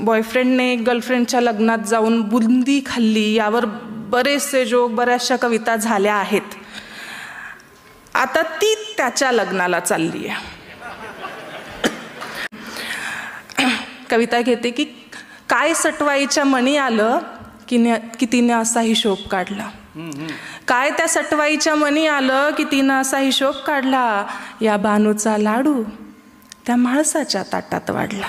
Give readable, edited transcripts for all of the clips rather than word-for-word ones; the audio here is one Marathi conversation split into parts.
बॉयफ्रेंडने गर्लफ्रेंडच्या लग्नात जाऊन बुंदी खाल्ली, यावर बरेचसे जोक, बऱ्याचशा कविता झाल्या आहेत. आता ती त्याच्या लग्नाला चालली आहे. कविता घेते की काय सटवाईच्या मणी आलं की तिने असा हिशोब काढला. काय त्या सटवाईच्या मनी आलं की तिनं असा हिशोब काढला. या बानूचा लाडू त्या माळसाच्या ताटात वाढला.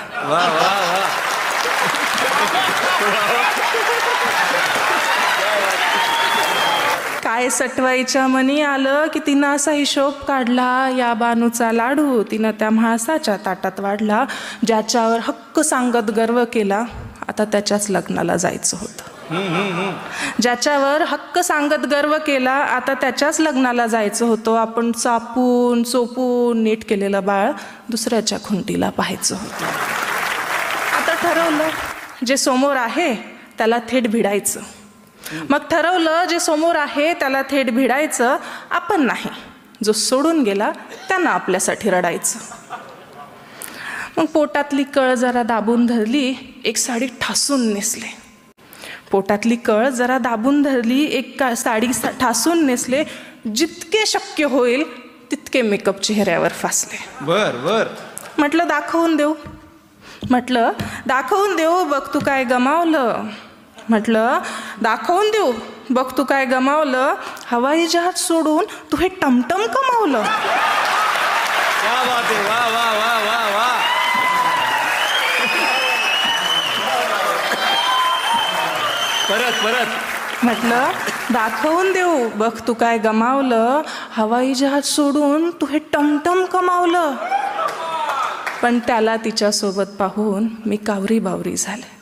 काय सटवाईच्या मनी आलं की तिनं असा हिशोब काढला. या बानूचा लाडू तिनं त्या माळसाच्या ताटात वाढला. ज्याच्यावर हक्क सांगत गर्व केला, आता त्याच्याच लग्नाला जायचं होतं. ज्याच्यावर हक्क सांगत गर्व केला, आता त्याच्याच लग्नाला जायचं होतं. आपण चापून चोपून नीट केलेलं बाळ दुसऱ्याच्या खुंटीला पाहायचं होतं. आता ठरवलं जे समोर आहे त्याला थेट भिडायचं. मग ठरवलं जे समोर आहे त्याला थेट भिडायचं, आपण नाही. जो सोडून गेला त्यांना आपल्यासाठी रडायचं. मग पोटातली कळ जरा दाबून धरली, एक साडी ठासून नेसले. पोटातली कळ जरा दाबून धरली, एक साडी ठासून नेसले. जितके शक्य होईल तितके मेकअप चेहऱ्यावर फासले. बर म्हटलं दाखवून देऊ. म्हटलं दाखवून देऊ, बघ तू काय गमावलं. म्हटलं दाखवून देऊ, बघ तू काय गमावलं. हवाई जहाज सोडून तू हे टमटम कमावलं. क्या बात आहे, वा वा वा वा वा. परत म्हटलं दाखवून देऊ, बघ तू काय गमावलं. हवाई जहाज सोडून तू हे टमटम कमावलं. पण त्याला तिच्यासोबत पाहून मी कावरी बावरी झाले.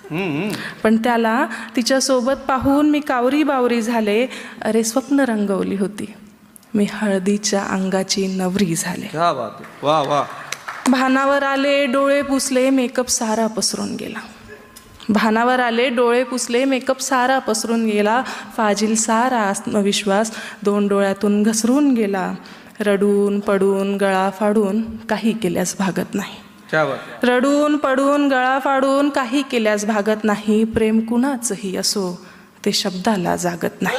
पण त्याला तिच्यासोबत पाहून मी कावरी बावरी झाले. अरे स्वप्न रंगवली होती, मी हळदीच्या अंगाची नवरी झाले. क्या बात आहे, वा वा. भानावर आले, डोळे पुसले, मेकअप सारा पसरून गेला. भानावर आले, डोळे पुसले, मेकअप सारा पसरून गेला. फाजील सारा आत्मविश्वास 2 डोळ्यातून घसरून गेला. रडून पडून गळा फाडून काही केल्यास भागत नाही. रडून पडून गळा फाडून काही केल्यास भागत नाही. प्रेम कुणाचंही असो ते शब्दाला जागत नाही.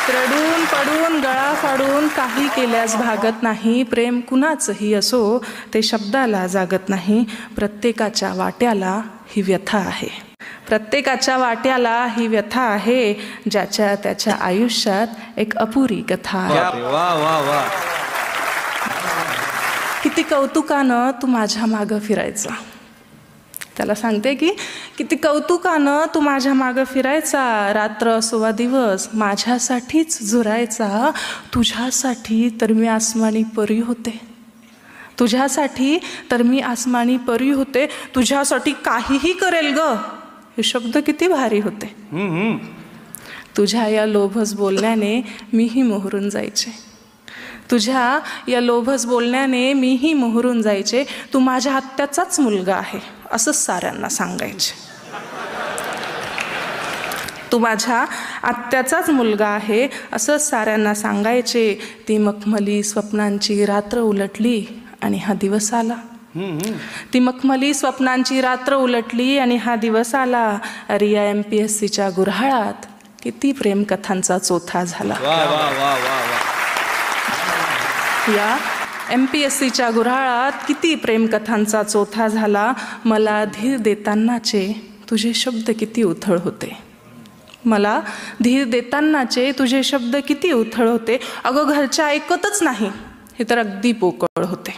रडून पडून गळा फाडून काही केल्यास भागत नाही. प्रेम कुणाचंही असो ते शब्दाला जागत नाही. प्रत्येकाच्या वाट्याला ही व्यथा आहे. प्रत्येकाच्या वाट्याला ही व्यथा आहे. ज्याच्या त्याच्या आयुष्यात एक अपुरी कथा आहे. वा वा वा. किती कौतुकानं तू माझ्या मागं फिरायचा. त्याला सांगते की किती कौतुकानं तू माझ्या मागं फिरायचा. रात्र असो वा दिवस माझ्यासाठीच झुरायचा. तुझ्यासाठी तर मी आसमानी परी होते. तुझ्यासाठी तर मी आसमानी परी होते. तुझ्यासाठी काहीही करेल ग, हे शब्द किती भारी होते. तुझ्या या लोभस बोलण्याने मीही मोहरून जायचे. तुझ्या या लोभस बोलण्याने मीही मोहरून जायचे. तू माझ्या आत्याचाच मुलगा आहे असंच साऱ्यांना सांगायचे. तू माझ्या आत्याचाच मुलगा आहे असंच साऱ्यांना सांगायचे. ती मखमली स्वप्नांची रात्र उलटली आणि हा दिवस आला. ती मखमली स्वप्नांची रात्र उलटली आणि हा दिवस आला. रिया MPSCच्या गुऱ्हाळात किती प्रेमकथांचा चोथा झाला. या MPSCच्या गुऱ्हाळात किती प्रेमकथांचा चोथा झाला. मला धीर देतानाचे तुझे शब्द किती उथळ होते. मला धीर देतानाचे तुझे शब्द किती उथळ होते. अगं घरच्या ऐकतच नाही हे तर अगदी पोकळ होते.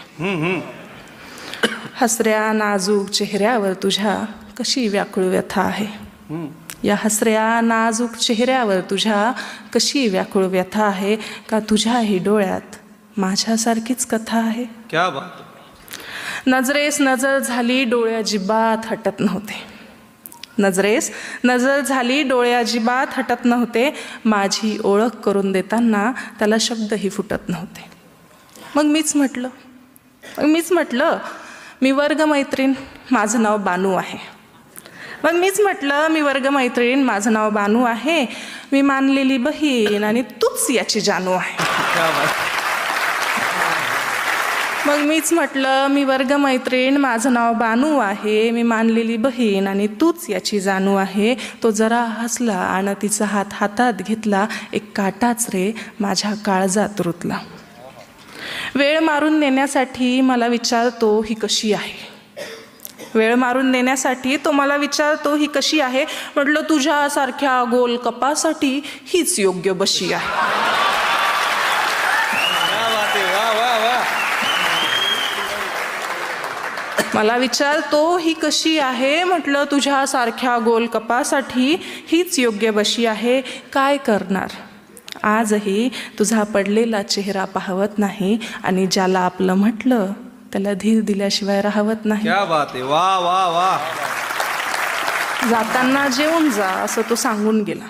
हसऱ्या नाजूक चेहऱ्यावर तुझ्या कशी व्याकुळ व्यथा आहे. या हसऱ्या नाजूक चेहऱ्यावर तुझ्या कशी व्याकुळ व्यथा आहे. का तुझ्याही डोळ्यात माझ्यासारखीच कथा आहे. क्या बात. नजरेस नजर झाली, डोळे अजिबात हटत नव्हते. नजरेस नजर झाली, डोळे अजिबात हटत नव्हते. माझी ओळख करून देताना त्याला शब्दही फुटत नव्हते. मग मीच म्हटलं मी वर्गमैत्रीण, माझं नाव बानू आहे. मग मीच म्हटलं मी वर्गमैत्रीण, माझं नाव बानू आहे. मी मानलेली बहीण आणि तूच याची जानू आहे. मग मीच म्हटलं, मी वर्गमैत्रीण, माझं नाव बानू आहे, मी मानलेली बहीण आणि तूच याची जाणू आहे. तो जरा हसला आणि तिचा हात हातात घेतला. एक काटाच रे माझ्या काळजात रुतला. वेळ मारून नेण्यासाठी मला विचारतो ही कशी आहे. वेळ मारून नेण्यासाठी तो मला विचारतो ही कशी आहे. म्हटलं तुझ्यासारख्या गोल कपासाठी हीच योग्य बशी आहे. क्या बात आहे, वा वा वा. मला विचारतो ही कशी आहे. म्हटलं तुझ्यासारख्या गोल कपासाठी हीच योग्य बशी आहे. काय करणार, आजही तुझा पडलेला चेहरा पाहवत नाही आणि ज्याला आपलं म्हटलं त्याला धीर दिल्याशिवाय राहवत नाही. क्या बात आहे, वा वा वा. जाताना जेवून जा असं तो सांगून गेला.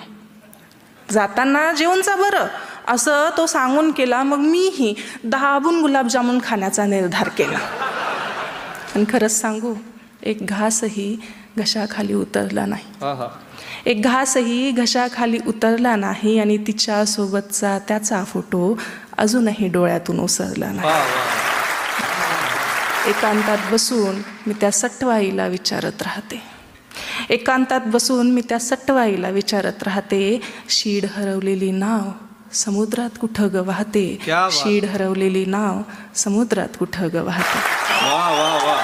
जाताना जेवून जा बरं असं तो सांगून गेला. मग मीही 10 गुलाबजामुन खाण्याचा निर्धार केला. आणि खरंच सांगू, एक घासही घशाखाली उतरला नाही. हा हा. एक घासही घशाखाली उतरला नाही आणि तिच्यासोबतचा त्याचा फोटो अजूनही डोळ्यातून ओसरला नाही. वा वा. एकांतात बसून मी त्या सटवाईला विचारत राहते. एकांतात बसून मी त्या सटवाईला विचारत राहते. शीड हरवलेली नाव समुद्रात कुठं ग वाहते. क्या बात. शीड हरवलेली नाव समुद्रात कुठं ग वाहते. वा वा वा.